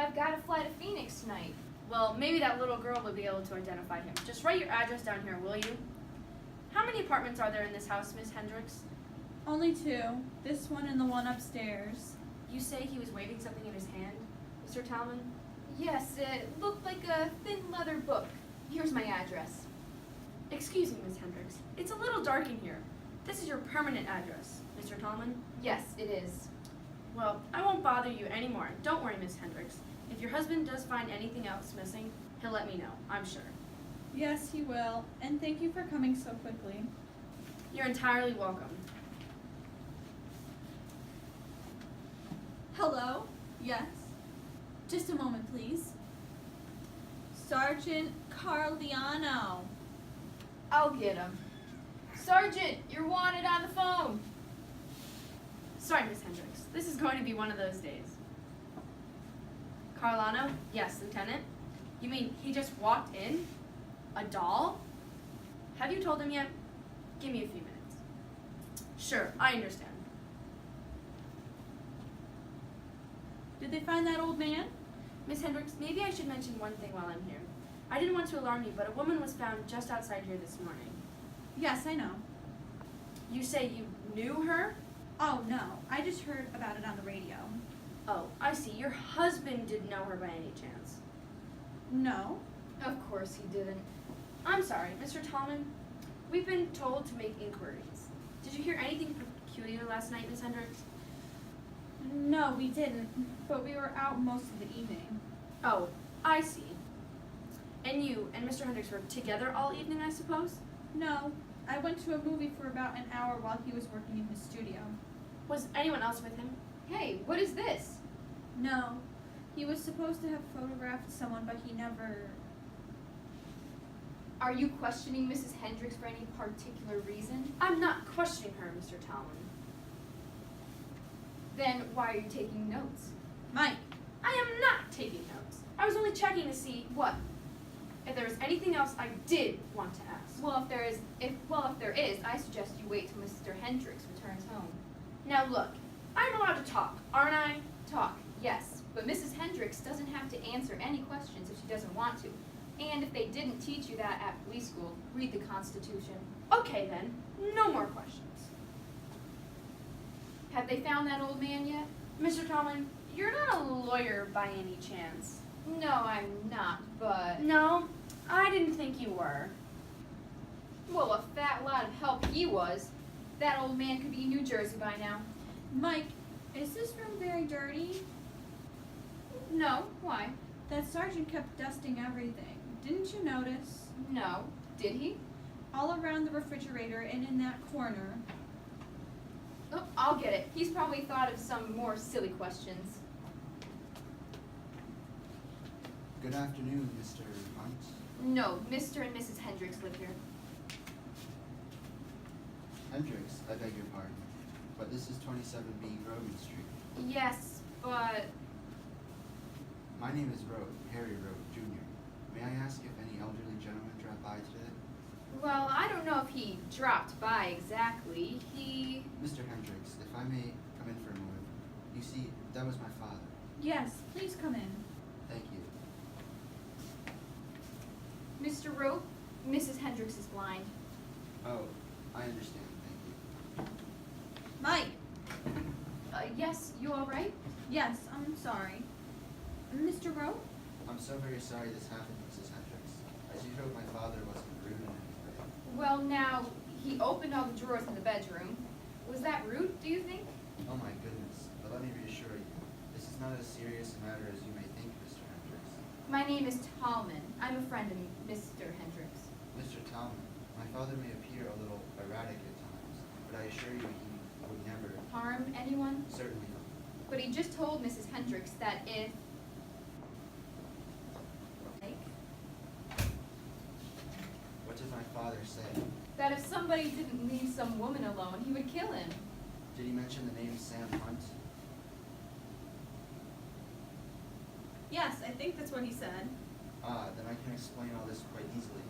I've got to fly to Phoenix tonight. Well, maybe that little girl will be able to identify him. Just write your address down here, will you? How many apartments are there in this house, Miss Hendricks? Only two. This one and the one upstairs. You say he was waving something in his hand, Mr. Talman? Yes, it looked like a thin leather book. Here's my address. Excuse me, Miss Hendricks. It's a little dark in here. This is your permanent address, Mr. Talman? Yes, it is. Well, I won't bother you anymore. Don't worry, Miss Hendricks. If your husband does find anything else missing, he'll let me know, I'm sure. Yes, he will. And thank you for coming so quickly. You're entirely welcome. Hello? Yes. Just a moment, please. Sergeant Carliano. I'll get him. Sergeant, you're wanted on the phone. Sorry, Miss Hendricks. This is going to be one of those days. Carlano? Yes, Lieutenant. You mean he just walked in? A doll? Have you told him yet? Give me a few minutes. Sure, I understand. Did they find that old man? Miss Hendricks, maybe I should mention one thing while I'm here. I didn't want to alarm you, but a woman was found just outside here this morning. Yes, I know. You say you knew her? Oh, no. I just heard about it on the radio. Oh, I see. Your husband didn't know her by any chance. No. Of course he didn't. I'm sorry, Mr. Tallman. We've been told to make inquiries. Did you hear anything peculiar last night, Miss Hendricks? No, we didn't. But we were out most of the evening. Oh, I see. And you and Mr. Hendricks were together all evening, I suppose? No. I went to a movie for about an hour while he was working in his studio. Was anyone else with him? Hey, what is this? No. He was supposed to have photographed someone, but he never... Are you questioning Mrs. Hendricks for any particular reason? I'm not questioning her, Mr. Tallman. Then why are you taking notes? Mike! I am not taking notes. I was only checking to see What? if there was anything else I did want to ask. Well, if there is, I suggest you wait till Mr. Hendricks returns home. Now look, I'm allowed to talk, aren't I? Talk, yes, but Mrs. Hendricks doesn't have to answer any questions if she doesn't want to. And if they didn't teach you that at police school, read the Constitution. Okay then, no more questions. Have they found that old man yet? Mr. Tallman, you're not a lawyer by any chance. No, I'm not, but... No, I didn't think you were. Well, a fat lot of help he was. That old man could be in New Jersey by now. Mike, is this room very dirty? No, why? That sergeant kept dusting everything. Didn't you notice? No. Did he? All around the refrigerator and in that corner. Oh, I'll get it. He's probably thought of some more silly questions. Good afternoon, Mr. Hunt. No, Mr. and Mrs. Hendricks live here. Hendricks, I beg your pardon, but this is 27B Grogan Street. Yes, but... My name is Rode, Harry Rode, Jr. May I ask if any elderly gentleman dropped by today? Well, I don't know if he dropped by exactly. He... Mr. Hendricks, if I may come in for a moment. You see, that was my father. Yes, please come in. Thank you. Mr. Rope, Mrs. Hendricks is blind. Oh, I understand, thank you. Mike! Yes, you all right? Yes, I'm sorry. Mr. Rowe? I'm so very sorry this happened, Mrs. Hendricks. I do hope my father wasn't rude in any way. Well, now, he opened all the drawers in the bedroom. Was that rude, do you think? Oh my goodness, but let me reassure you, this is not as serious a matter as you may think, Mr. Hendricks. My name is Tallman. I'm a friend of Mr. Hendricks. Mr. Talman, my father may appear a little erratic at times, but I assure you he would never... Harm anyone? Certainly not. But he just told Mrs. Hendricks that if... What did my father say? That if somebody didn't leave some woman alone, he would kill him. Did he mention the name Sam Hunt? Yes, I think that's what he said. Ah, then I can explain all this quite easily.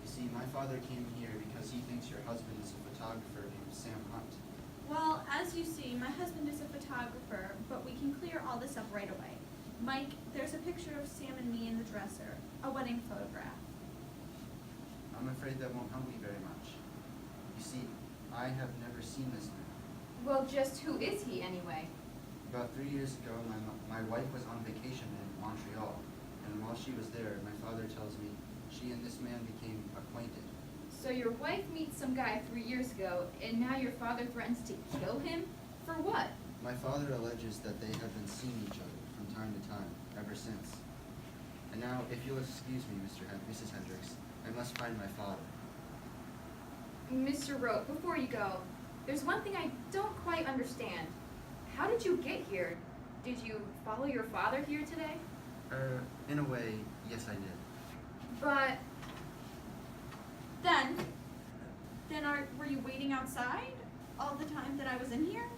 You see, my father came here because he thinks your husband is a photographer named Sam Hunt. Well, as you see, my husband is a photographer, but we can clear all this up right away. Mike, there's a picture of Sam and me in the dresser. A wedding photograph. I'm afraid that won't help me very much. You see, I have never seen this man. Well, just who is he anyway? About 3 years ago, my wife was on vacation in Montreal, and while she was there, my father tells me she and this man became acquainted. So your wife meets some guy 3 years ago, and now your father threatens to kill him? For what? My father alleges that they have been seeing each other from time to time, ever since. And now, if you'll excuse me, Mrs. Hendricks, I must find my father. Mr. Rote, before you go, there's one thing I don't quite understand. How did you get here? Did you follow your father here today? In a way, yes I did. But Then were you waiting outside all the time that I was in here?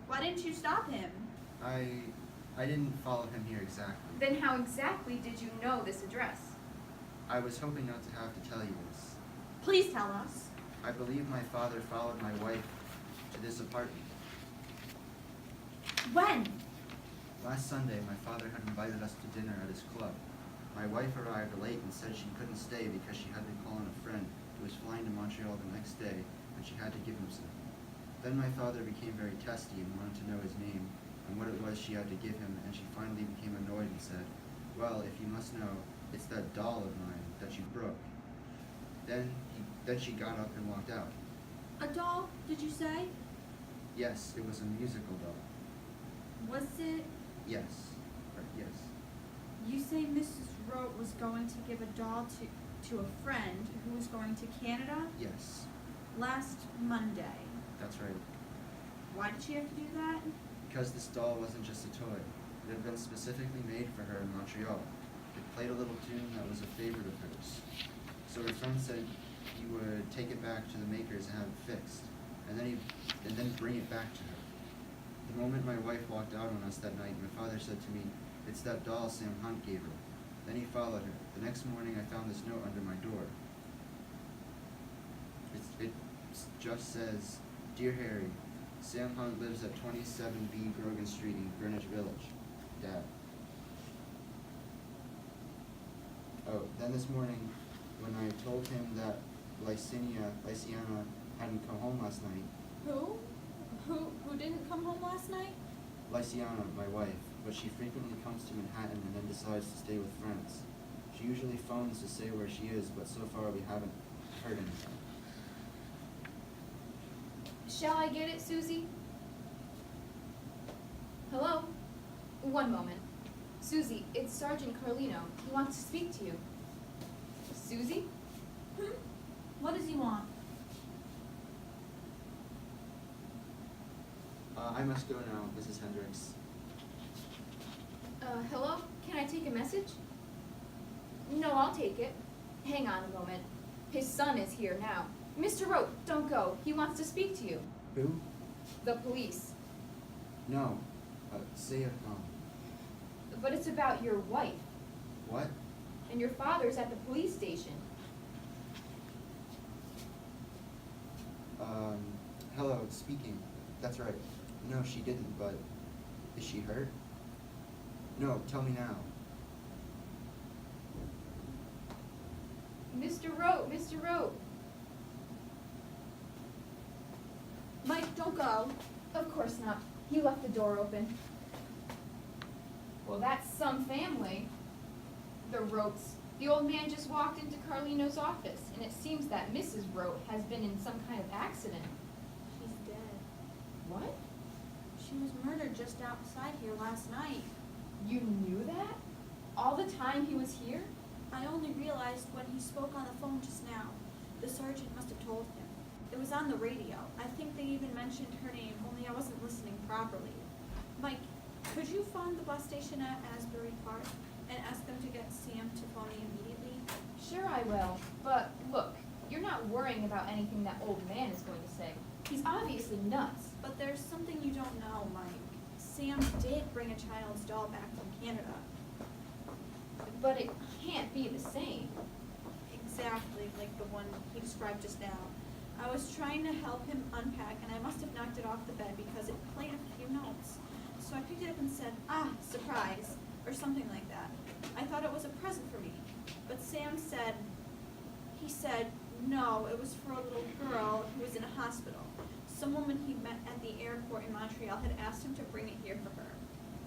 Why didn't you stop him? I didn't follow him here exactly. then how exactly did you know this address? I was hoping not to have to tell you this. Please tell us. I believe my father followed my wife to this apartment. When? Last Sunday, my father had invited us to dinner at his club. My wife arrived late and said she couldn't stay because she had to call on a friend who was flying to Montreal the next day, and she had to give him some. Then my father became very testy and wanted to know his name and what it was she had to give him, and she finally became annoyed and said, "Well, if you must know, it's that doll of mine that you broke." Then she got up and walked out. A doll, did you say? Yes, it was a musical doll. Was it? Yes. Yes. You say Mrs. Rote was going to give a doll to a friend who was going to Canada Yes. last Monday. That's right. Why did she have to do that? Because this doll wasn't just a toy. It had been specifically made for her in Montreal. It played a little tune that was a favorite of hers. So her friend said he would take it back to the makers and have it fixed, and then bring it back to her. The moment my wife walked out on us that night, my father said to me, "It's that doll Sam Hunt gave her." Then he followed her. The next morning I found this note under my door. It just says, "Dear Harry, Sam Hunt lives at 27B Grogan Street in Greenwich Village. Dad." Oh, then this morning, when I told him that Lyciana hadn't come home last night, Who didn't come home last night? Lyciana, my wife, but she frequently comes to Manhattan and then decides to stay with friends. She usually phones to say where she is, but so far we haven't heard anything. Shall I get it, Susie? Hello? One moment. Susie, it's Sergeant Carlino. He wants to speak to you. Susie? What does he want? I must go now, Mrs. Hendricks. Hello? Can I take a message? No, I'll take it. Hang on a moment. His son is here now. Mr. Rote, don't go. He wants to speak to you. Who? The police. No. Say it, But it's about your wife. What? And your father's at the police station. Hello, speaking. That's right. No, she didn't, but is she hurt? No, tell me now. Mr. Rote, Mr. Rote. Mike, don't go. Of course not. He left the door open. Well, that's some family. The Rotes. The old man just walked into Carlino's office, and it seems that Mrs. Rote has been in some kind of accident. She's dead. What? She was murdered just outside here last night. You knew that? All the time he was here? I only realized when he spoke on the phone just now. The sergeant must have told him. It was on the radio. I think they even mentioned her name, only I wasn't listening properly. Mike, could you phone the bus station at Asbury Park and ask them to get Sam to phone me immediately? Sure I will. But look, you're not worrying about anything that old man is going to say. He's obviously nuts. But there's something you don't know, Mike. Sam did bring a child's doll back from Canada. But it can't be the same. Exactly like the one he described just now. I was trying to help him unpack, and I must have knocked it off the bed because it played a few notes. so I picked it up and said, "Ah, surprise," or something like that. I thought it was a present for me. But Sam said, no, it was for a little girl who was in a hospital. Some woman he met at the airport in Montreal had asked him to bring it here for her.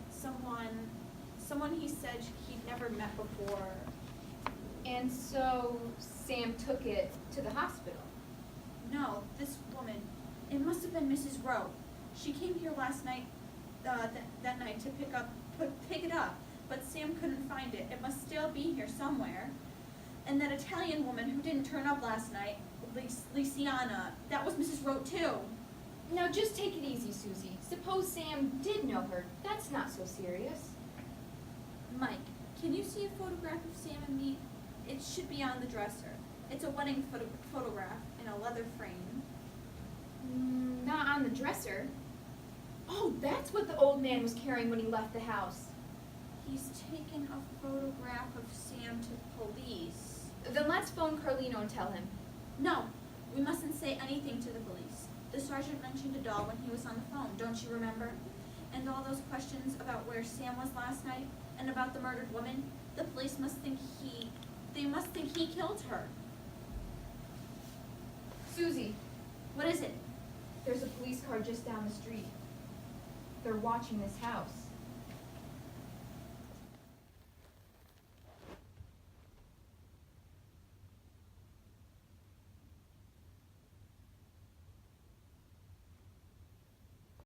Someone he said he'd never met before. And so Sam took it to the hospital. No, this woman, it must have been Mrs. Rowe. She came here last night, that night to pick it up, but Sam couldn't find it. It must still be here somewhere. And that Italian woman who didn't turn up last night, Luciana, that was Mrs. Rowe too. Now just take it easy, Susie. Suppose Sam did know her. That's not so serious. Mike, can you see a photograph of Sam and me? It should be on the dresser. It's a wedding photograph in a leather frame. Not on the dresser. Oh, that's what the old man was carrying when he left the house. He's taken a photograph of Sam to police. Then let's phone Carlino and tell him. No, we mustn't say anything to the police. The sergeant mentioned a doll when he was on the phone, don't you remember? And all those questions about where Sam was last night and about the murdered woman, the police must think he killed her. Susie, What is it? there's a police car just down the street. They're watching this house.